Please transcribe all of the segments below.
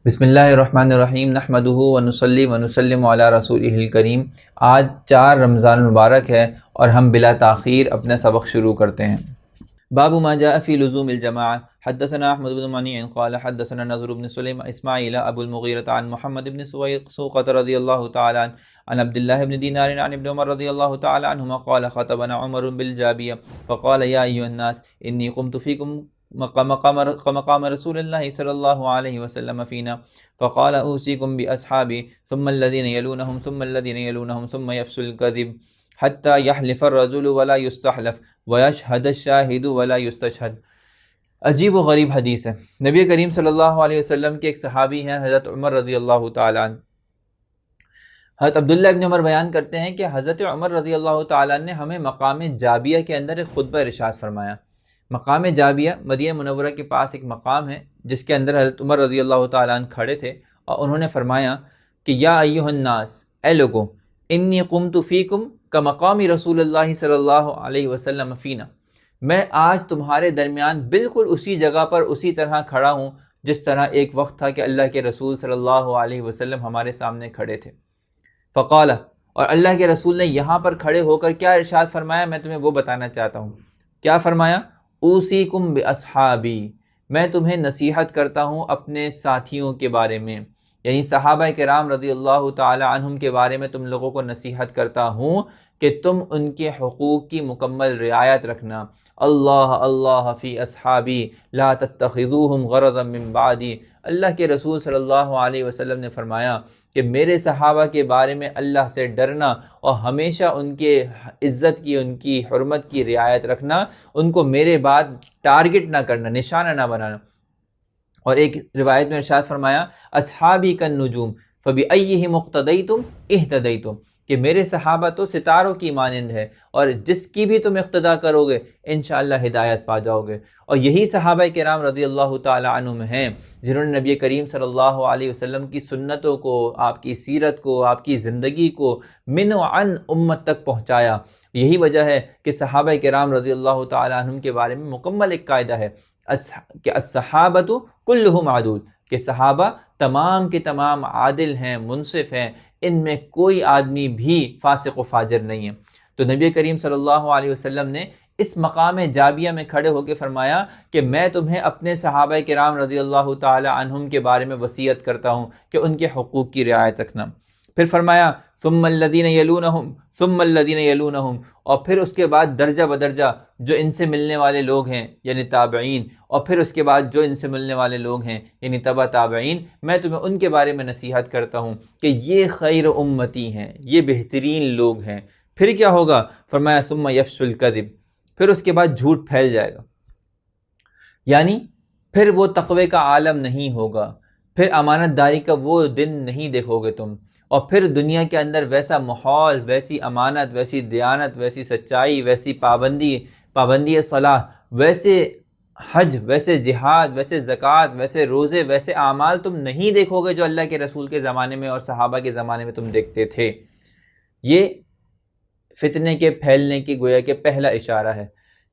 بسم اللہ الرحمن الرحیم نحمدہ ونصلی ونسلم علی رسولہ الکریم۔ آج 4 رمضان المبارک ہے اور ہم بلا تاخیر اپنا سبق شروع کرتے ہیں۔ باب ما جاء فی لزوم الجماعہ۔ حدثنا احمد بن منیع قال حدثنا نضر بن سلیم اسماعیل ابو المغیرۃ عن محمد بن سوقۃ رضی اللہ تعالی عنہ عن عبد اللہ بن دینار عن ابن عمر رضی اللہ تعالی عنہما قال خطبنا عمر بالجابیہ فقال یا ایھا الناس انی قمت فیکم مقام رسول اللہ صلی اللہ علیہ وسلم فینا فقال اوصیکم باصحابی ثم الذین یلونہم ثم الذین یلونہم ثم یفشو الکذب حتی یحلف الرجل ولا یستحلف ویشہد الشاہد ولا یستشہد۔ عجیب و غریب حدیث ہے۔ نبی کریم صلی اللہ علیہ وسلم کے ایک صحابی ہیں حضرت عمر رضی اللہ تعالیٰ عنہ۔ حضرت عبداللہ ابن عمر بیان کرتے ہیں کہ حضرت عمر رضی اللہ تعالیٰ عنہ نے ہمیں مقام جابیہ کے اندر ایک خطبہ ارشاد فرمایا۔ مقام جابیہ مدینہ منورہ کے پاس ایک مقام ہے جس کے اندر حضرت عمر رضی اللہ تعالیٰ عنہ کھڑے تھے اور انہوں نے فرمایا کہ یا ایھا الناس، اے لوگوں، انی قمت فیکم کمقام رسول اللہ صلی اللہ علیہ وسلم فینا، میں آج تمہارے درمیان بالکل اسی جگہ پر اسی طرح کھڑا ہوں جس طرح ایک وقت تھا کہ اللہ کے رسول صلی اللہ علیہ وسلم ہمارے سامنے کھڑے تھے۔ فقال، اور اللہ کے رسول نے یہاں پر کھڑے ہو کر کیا ارشاد فرمایا میں تمہیں وہ بتانا چاہتا ہوں۔ کیا فرمایا؟ اوصیکم باصحابی، میں تمہیں نصیحت کرتا ہوں اپنے ساتھیوں کے بارے میں، یعنی صحابہ کرام رضی اللہ تعالی عنہم کے بارے میں تم لوگوں کو نصیحت کرتا ہوں کہ تم ان کے حقوق کی مکمل رعایت رکھنا۔ اللہ اللہ فی اصحابی لا تتخذوہم غرضا من بعدی، اللہ کے رسول صلی اللہ علیہ وسلم نے فرمایا کہ میرے صحابہ کے بارے میں اللہ سے ڈرنا اور ہمیشہ ان کے عزت کی، ان کی حرمت کی رعایت رکھنا، ان کو میرے بعد ٹارگٹ نہ کرنا، نشانہ نہ بنانا۔ اور ایک روایت میں ارشاد فرمایا اصحابی کالنجوم فبأیہم اقتدیتم اہتدیتم، کہ میرے صحابہ تو ستاروں کی مانند ہے اور جس کی بھی تم اقتدا کرو گے انشاءاللہ ہدایت پا جاؤ گے۔ اور یہی صحابہ کرام رضی اللہ تعالی عنہم ہیں جنہوں نے نبی کریم صلی اللہ علیہ وسلم کی سنتوں کو، آپ کی سیرت کو، آپ کی زندگی کو من و عن امت تک پہنچایا۔ یہی وجہ ہے کہ صحابہ کرام رضی اللہ تعالی عنہم کے بارے میں مکمل ایک قاعدہ ہے کہ الصحابۃ کلہم عدول، کہ صحابہ تمام کے تمام عادل ہیں، منصف ہیں، ان میں کوئی آدمی بھی فاسق و فاجر نہیں ہے۔ تو نبی کریم صلی اللہ علیہ وسلم نے اس مقام جابیہ میں کھڑے ہو کے فرمایا کہ میں تمہیں اپنے صحابہ کرام رضی اللہ تعالی عنہم کے بارے میں وصیت کرتا ہوں کہ ان کے حقوق کی رعایت رکھنا۔ پھر فرمایا ثم الذین یلونہم ثم الذین یلونہم، اور پھر اس کے بعد درجہ بدرجہ جو ان سے ملنے والے لوگ ہیں یعنی تابعین، اور پھر اس کے بعد جو ان سے ملنے والے لوگ ہیں یعنی تبع تابعین، میں تمہیں ان کے بارے میں نصیحت کرتا ہوں کہ یہ خیر امتی ہیں، یہ بہترین لوگ ہیں۔ پھر کیا ہوگا؟ فرمایا ثم یفشو الکذب، پھر اس کے بعد جھوٹ پھیل جائے گا، یعنی پھر وہ تقوی کا عالم نہیں ہوگا، پھر امانت داری کا وہ دن نہیں دیکھو گے تم، اور پھر دنیا کے اندر ویسا ماحول، ویسی امانت، ویسی دیانت، ویسی سچائی، ویسی پابندی صلاح، ویسے حج، ویسے جہاد، ویسے زکوٰۃ، ویسے روزے، ویسے اعمال تم نہیں دیکھو گے جو اللہ کے رسول کے زمانے میں اور صحابہ کے زمانے میں تم دیکھتے تھے۔ یہ فتنے کے پھیلنے کی گویا کہ پہلا اشارہ ہے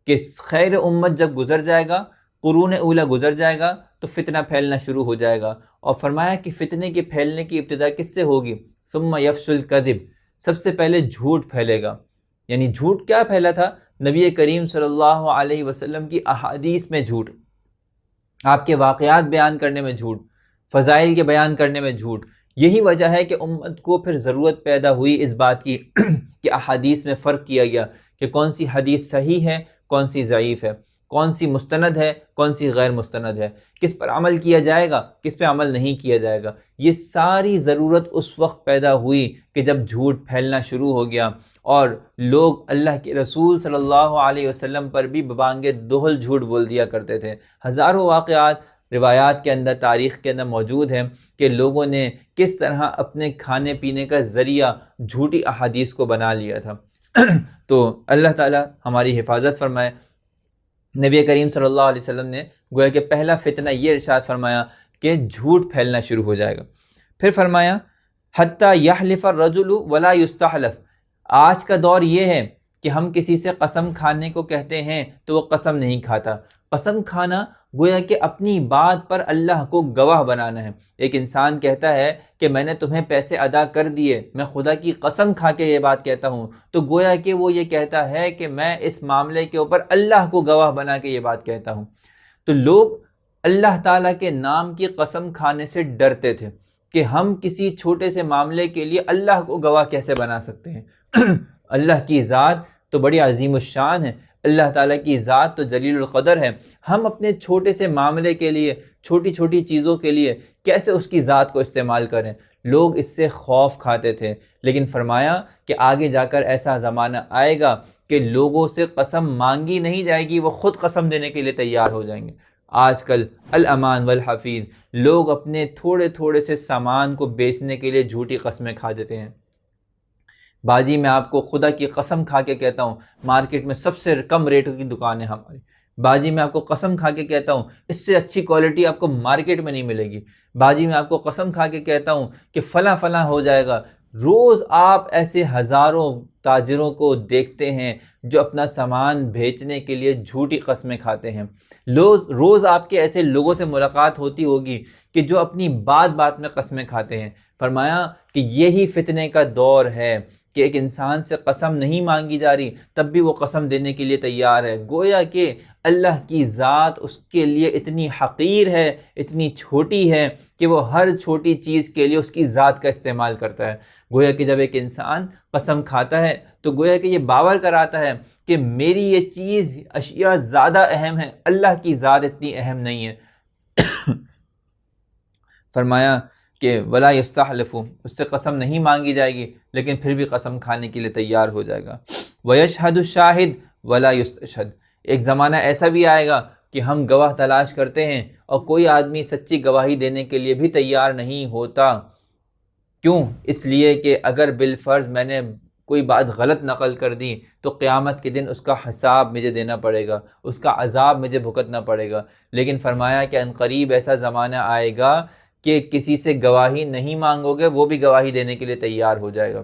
کہ خیر امت جب گزر جائے گا، قرون اولیٰ گزر جائے گا تو فتنہ پھیلنا شروع ہو جائے گا۔ اور فرمایا کہ فتنے کے پھیلنے کی ابتدا کس سے ہوگی؟ ثم یفشو الکذب، سب سے پہلے جھوٹ پھیلے گا۔ یعنی جھوٹ کیا پھیلا تھا؟ نبی کریم صلی اللہ علیہ وسلم کی احادیث میں جھوٹ، آپ کے واقعات بیان کرنے میں جھوٹ، فضائل کے بیان کرنے میں جھوٹ۔ یہی وجہ ہے کہ امت کو پھر ضرورت پیدا ہوئی اس بات کی کہ احادیث میں فرق کیا گیا کہ کون سی حدیث صحیح ہے، کون سی ضعیف ہے، کون سی مستند ہے، کون سی غیر مستند ہے، کس پر عمل کیا جائے گا، کس پہ عمل نہیں کیا جائے گا۔ یہ ساری ضرورت اس وقت پیدا ہوئی کہ جب جھوٹ پھیلنا شروع ہو گیا اور لوگ اللہ کے رسول صلی اللہ علیہ وسلم پر بھی ببانگ دہل جھوٹ بول دیا کرتے تھے۔ ہزاروں واقعات روایات کے اندر، تاریخ کے اندر موجود ہیں کہ لوگوں نے کس طرح اپنے کھانے پینے کا ذریعہ جھوٹی احادیث کو بنا لیا تھا۔ تو اللہ تعالی ہماری حفاظت فرمائے۔ نبی کریم صلی اللہ علیہ وسلم نے گویا کہ پہلا فتنہ یہ ارشاد فرمایا کہ جھوٹ پھیلنا شروع ہو جائے گا۔ پھر فرمایا حتی یحلف الرجل ولا یستحلف، آج کا دور یہ ہے کہ ہم کسی سے قسم کھانے کو کہتے ہیں تو وہ قسم نہیں کھاتا۔ قسم کھانا گویا کہ اپنی بات پر اللہ کو گواہ بنانا ہے۔ ایک انسان کہتا ہے کہ میں نے تمہیں پیسے ادا کر دیے، میں خدا کی قسم کھا کے یہ بات کہتا ہوں، تو گویا کہ وہ یہ کہتا ہے کہ میں اس معاملے کے اوپر اللہ کو گواہ بنا کے یہ بات کہتا ہوں۔ تو لوگ اللہ تعالیٰ کے نام کی قسم کھانے سے ڈرتے تھے کہ ہم کسی چھوٹے سے معاملے کے لیے اللہ کو گواہ کیسے بنا سکتے ہیں۔ اللہ کی ذات تو بڑی عظیم الشان ہے، اللہ تعالیٰ کی ذات تو جلیل القدر ہے، ہم اپنے چھوٹے سے معاملے کے لیے، چھوٹی چھوٹی چیزوں کے لیے کیسے اس کی ذات کو استعمال کریں؟ لوگ اس سے خوف کھاتے تھے، لیکن فرمایا کہ آگے جا کر ایسا زمانہ آئے گا کہ لوگوں سے قسم مانگی نہیں جائے گی، وہ خود قسم دینے کے لیے تیار ہو جائیں گے۔ آج کل الامان والحفیظ، لوگ اپنے تھوڑے تھوڑے سے سامان کو بیچنے کے لیے جھوٹی قسمیں کھا دیتے ہیں۔ باجی میں آپ کو خدا کی قسم کھا کے کہتا ہوں، مارکیٹ میں سب سے کم ریٹ کی دکان ہے ہماری۔ باجی میں آپ کو قسم کھا کے کہتا ہوں، اس سے اچھی کوالٹی آپ کو مارکیٹ میں نہیں ملے گی۔ باجی میں آپ کو قسم کھا کے کہتا ہوں کہ فلاں فلاں ہو جائے گا۔ روز آپ ایسے ہزاروں تاجروں کو دیکھتے ہیں جو اپنا سامان بیچنے کے لیے جھوٹی قسمیں کھاتے ہیں۔ روز آپ کے ایسے لوگوں سے ملاقات ہوتی ہوگی کہ جو اپنی بات بات میں قسمیں کھاتے ہیں۔ فرمایا کہ یہی فتنے کا دور ہے کہ ایک انسان سے قسم نہیں مانگی جا رہی تب بھی وہ قسم دینے کے لیے تیار ہے، گویا کہ اللہ کی ذات اس کے لیے اتنی حقیر ہے، اتنی چھوٹی ہے کہ وہ ہر چھوٹی چیز کے لیے اس کی ذات کا استعمال کرتا ہے۔ گویا کہ جب ایک انسان قسم کھاتا ہے تو گویا کہ یہ باور کراتا ہے کہ میری یہ چیز، اشیاء زیادہ اہم ہے، اللہ کی ذات اتنی اہم نہیں ہے۔ فرمایا کہ ولا یستحلف، اس سے قسم نہیں مانگی جائے گی لیکن پھر بھی قسم کھانے کے لیے تیار ہو جائے گا۔ ویشہد الشاہد ولا یستشہد، ایک زمانہ ایسا بھی آئے گا کہ ہم گواہ تلاش کرتے ہیں اور کوئی آدمی سچی گواہی دینے کے لیے بھی تیار نہیں ہوتا۔ کیوں؟ اس لیے کہ اگر بالفرض میں نے کوئی بات غلط نقل کر دی تو قیامت کے دن اس کا حساب مجھے دینا پڑے گا، اس کا عذاب مجھے بھگتنا پڑے گا۔ لیکن فرمایا کہ عنقریب ایسا زمانہ آئے گا کہ کسی سے گواہی نہیں مانگو گے، وہ بھی گواہی دینے کے لیے تیار ہو جائے گا۔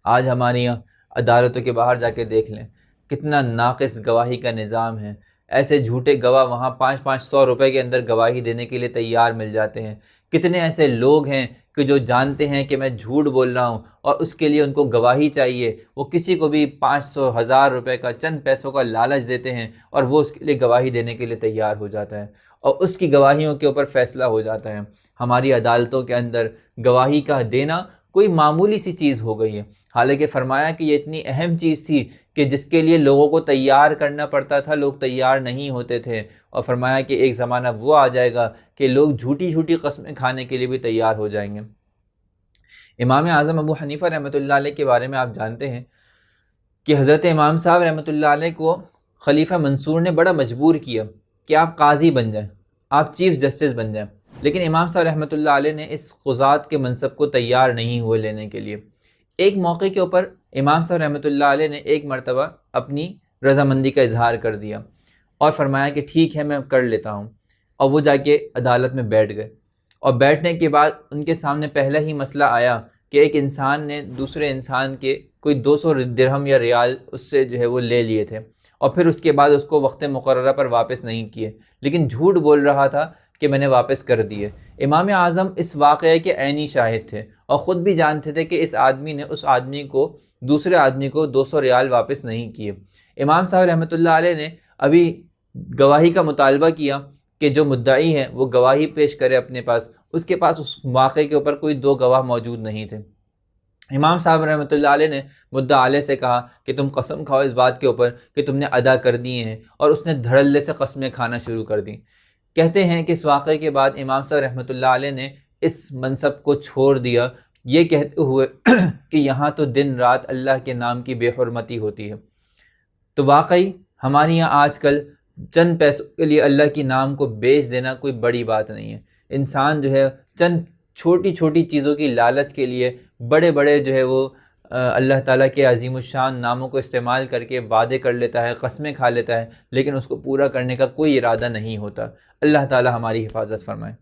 آج ہماری یہاں عدالتوں کے باہر جا کے دیکھ لیں کتنا ناقص گواہی کا نظام ہے۔ ایسے جھوٹے گواہ وہاں 500 روپے کے اندر گواہی دینے کے لیے تیار مل جاتے ہیں۔ کتنے ایسے لوگ ہیں کہ جو جانتے ہیں کہ میں جھوٹ بول رہا ہوں اور اس کے لیے ان کو گواہی چاہیے، وہ کسی کو بھی 500 1000 روپے کا، چند پیسوں کا لالچ دیتے ہیں اور وہ اس کے لیے گواہی دینے کے لیے تیار ہو جاتا ہے اور اس کی گواہیوں کے اوپر فیصلہ ہو جاتا ہے۔ ہماری عدالتوں کے اندر گواہی کا دینا کوئی معمولی سی چیز ہو گئی ہے، حالانکہ فرمایا کہ یہ اتنی اہم چیز تھی کہ جس کے لیے لوگوں کو تیار کرنا پڑتا تھا، لوگ تیار نہیں ہوتے تھے۔ اور فرمایا کہ ایک زمانہ وہ آ جائے گا کہ لوگ جھوٹی جھوٹی قسمیں کھانے کے لیے بھی تیار ہو جائیں گے۔ امام اعظم ابو حنیفہ رحمۃ اللہ علیہ کے بارے میں آپ جانتے ہیں کہ حضرت امام صاحب رحمۃ اللہ علیہ کو خلیفہ منصور نے بڑا مجبور کیا کہ آپ قاضی بن جائیں، آپ چیف جسٹس بن جائیں، لیکن امام صاحب رحمۃ اللہ علیہ نے اس قضات کے منصب کو تیار نہیں ہوئے لینے کے لیے۔ ایک موقع کے اوپر امام صاحب رحمۃ اللہ علیہ نے ایک مرتبہ اپنی رضامندی کا اظہار کر دیا اور فرمایا کہ ٹھیک ہے میں کر لیتا ہوں، اور وہ جا کے عدالت میں بیٹھ گئے۔ اور بیٹھنے کے بعد ان کے سامنے پہلا ہی مسئلہ آیا کہ ایک انسان نے دوسرے انسان کے کوئی 200 درہم یا ریال اس سے جو ہے وہ لے لیے تھے، اور پھر اس کے بعد اس کو وقت مقررہ پر واپس نہیں کیے، لیکن جھوٹ بول رہا تھا کہ میں نے واپس کر دیے۔ امام اعظم اس واقعے کے عینی شاہد تھے اور خود بھی جانتے تھے کہ اس آدمی نے اس آدمی کو، دوسرے آدمی کو 200 ریال واپس نہیں کیے۔ امام صاحب رحمۃ اللہ علیہ نے ابھی گواہی کا مطالبہ کیا کہ جو مدعی ہے وہ گواہی پیش کرے اپنے پاس، اس کے پاس اس واقعے کے اوپر کوئی 2 گواہ موجود نہیں تھے۔ امام صاحب رحمۃ اللہ علیہ نے مدعا علیہ سے کہا کہ تم قسم کھاؤ اس بات کے اوپر کہ تم نے ادا کر دیے ہیں، اور اس نے دھڑلے سے قسمیں کھانا شروع کر دیں۔ کہتے ہیں کہ اس واقعے کے بعد امام صاحب رحمۃ اللہ علیہ نے اس منصب کو چھوڑ دیا، یہ کہتے ہوئے کہ یہاں تو دن رات اللہ کے نام کی بے حرمتی ہوتی ہے۔ تو واقعی ہمارے یہاں آج کل چند پیسوں کے لیے اللہ کے نام کو بیچ دینا کوئی بڑی بات نہیں ہے۔ انسان جو ہے چند چھوٹی چھوٹی چیزوں کی لالچ کے لیے بڑے بڑے جو ہے وہ اللہ تعالیٰ کے عظیم الشان ناموں کو استعمال کر کے وعدے کر لیتا ہے، قسمیں کھا لیتا ہے، لیکن اس کو پورا کرنے کا کوئی ارادہ نہیں ہوتا۔ اللہ تعالیٰ ہماری حفاظت فرمائے۔